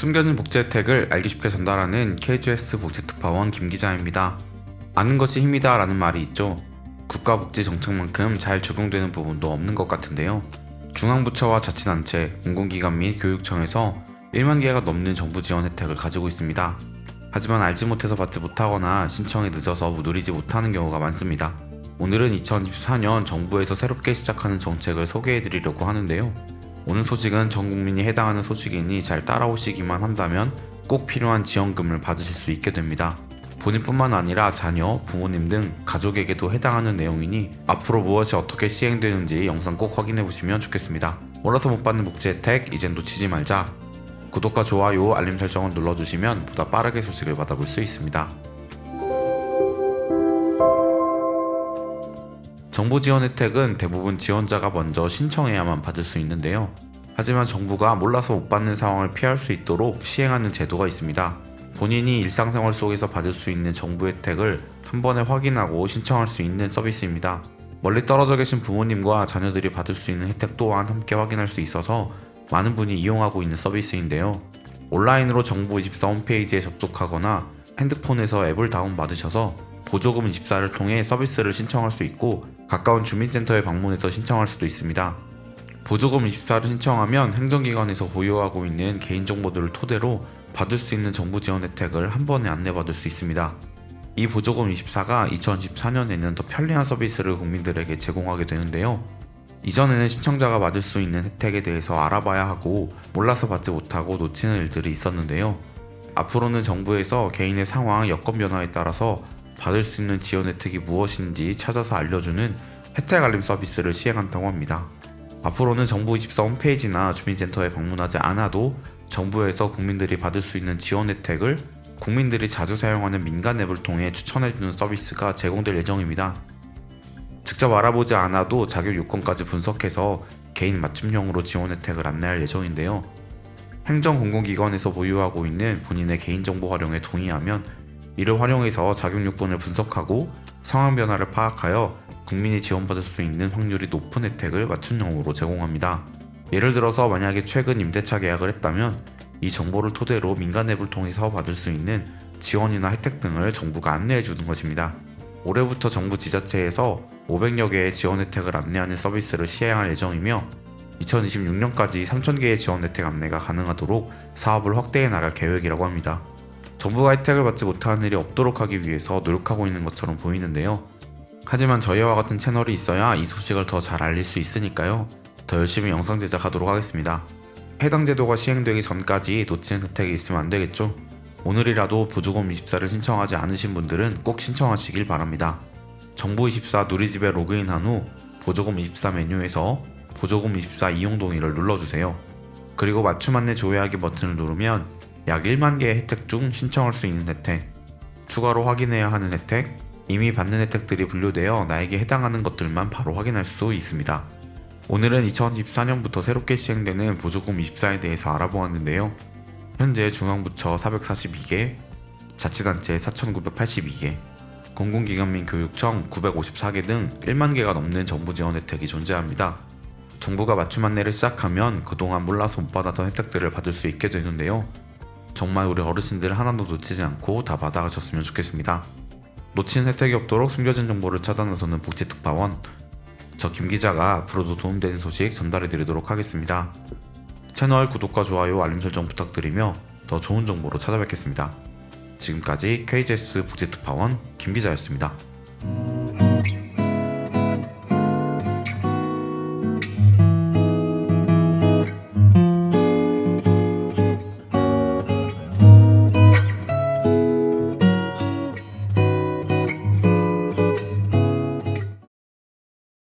숨겨진 복지 혜택을 알기 쉽게 전달하는 KGS 복지특파원 김기자입니다. 아는 것이 힘이다 라는 말이 있죠. 국가복지 정책만큼 잘 적용되는 부분도 없는 것 같은데요. 중앙부처와 자치단체, 공공기관 및 교육청에서 1만 개가 넘는 정부 지원 혜택을 가지고 있습니다. 하지만 알지 못해서 받지 못하거나 신청이 늦어서 누리지 못하는 경우가 많습니다. 오늘은 2024년 정부에서 새롭게 시작하는 정책을 소개해드리려고 하는데요. 오늘 소식은 전 국민이 해당하는 소식이니 잘 따라오시기만 한다면 꼭 필요한 지원금을 받으실 수 있게 됩니다. 본인뿐만 아니라 자녀, 부모님 등 가족에게도 해당하는 내용이니 앞으로 무엇이 어떻게 시행되는지 영상 꼭 확인해보시면 좋겠습니다. 몰라서 못 받는 복지 혜택 이젠 놓치지 말자. 구독과 좋아요, 알림 설정을 눌러주시면 보다 빠르게 소식을 받아볼 수 있습니다. 정부 지원 혜택은 대부분 지원자가 먼저 신청해야만 받을 수 있는데요. 하지만 정부가 몰라서 못 받는 상황을 피할 수 있도록 시행하는 제도가 있습니다. 본인이 일상생활 속에서 받을 수 있는 정부 혜택을 한 번에 확인하고 신청할 수 있는 서비스입니다. 멀리 떨어져 계신 부모님과 자녀들이 받을 수 있는 혜택 또한 함께 확인할 수 있어서 많은 분이 이용하고 있는 서비스인데요. 온라인으로 정부24 홈페이지에 접속하거나 핸드폰에서 앱을 다운받으셔서 보조금 24를 통해 서비스를 신청할 수 있고 가까운 주민센터에 방문해서 신청할 수도 있습니다. 보조금 24를 신청하면 행정기관에서 보유하고 있는 개인정보들을 토대로 받을 수 있는 정부 지원 혜택을 한 번에 안내받을 수 있습니다. 이 보조금 24가 2014년에는 더 편리한 서비스를 국민들에게 제공하게 되는데요. 이전에는 신청자가 받을 수 있는 혜택에 대해서 알아봐야 하고 몰라서 받지 못하고 놓치는 일들이 있었는데요. 앞으로는 정부에서 개인의 상황, 여건 변화에 따라서 받을 수 있는 지원 혜택이 무엇인지 찾아서 알려주는 혜택 알림 서비스를 시행한다고 합니다. 앞으로는 정부24 홈페이지나 주민센터에 방문하지 않아도 정부에서 국민들이 받을 수 있는 지원 혜택을 국민들이 자주 사용하는 민간 앱을 통해 추천해주는 서비스가 제공될 예정입니다. 직접 알아보지 않아도 자격 요건까지 분석해서 개인 맞춤형으로 지원 혜택을 안내할 예정인데요. 행정공공기관에서 보유하고 있는 본인의 개인정보 활용에 동의하면 이를 활용해서 자격 요건을 분석하고 상황 변화를 파악하여 국민이 지원받을 수 있는 확률이 높은 혜택을 맞춤형으로 제공합니다. 예를 들어서 만약에 최근 임대차 계약을 했다면 이 정보를 토대로 민간 앱을 통해서 받을 수 있는 지원이나 혜택 등을 정부가 안내해 주는 것입니다. 올해부터 정부 지자체에서 500여 개의 지원 혜택을 안내하는 서비스를 시행할 예정이며 2026년까지 3,000개의 지원 혜택 안내가 가능하도록 사업을 확대해 나갈 계획이라고 합니다. 정부가 혜택을 받지 못하는 일이 없도록 하기 위해서 노력하고 있는 것처럼 보이는데요. 하지만 저희와 같은 채널이 있어야 이 소식을 더 잘 알릴 수 있으니까요. 더 열심히 영상 제작하도록 하겠습니다. 해당 제도가 시행되기 전까지 놓치는 혜택이 있으면 안 되겠죠? 오늘이라도 보조금 24를 신청하지 않으신 분들은 꼭 신청하시길 바랍니다. 정부24 누리집에 로그인한 후 보조금 24 메뉴에서 보조금 24 이용 동의를 눌러주세요. 그리고 맞춤 안내 조회하기 버튼을 누르면 약 1만 개의 혜택 중 신청할 수 있는 혜택, 추가로 확인해야 하는 혜택, 이미 받는 혜택들이 분류되어 나에게 해당하는 것들만 바로 확인할 수 있습니다. 오늘은 2024년부터 새롭게 시행되는 보조금 24에 대해서 알아보았는데요. 현재 중앙부처 442개, 자치단체 4,982개, 공공기관 및 교육청 954개 등 1만 개가 넘는 정부 지원 혜택이 존재합니다. 정부가 맞춤 안내를 시작하면 그동안 몰라서 못 받았던 혜택들을 받을 수 있게 되는데요. 정말 우리 어르신들 하나도 놓치지 않고 다 받아가셨으면 좋겠습니다. 놓친 혜택이 없도록 숨겨진 정보를 찾아 나서는 복지특파원, 저 김기자가 앞으로도 도움되는 소식 전달해드리도록 하겠습니다. 채널 구독과 좋아요, 알림 설정 부탁드리며 더 좋은 정보로 찾아뵙겠습니다. 지금까지 KGS 복지특파원 김기자였습니다.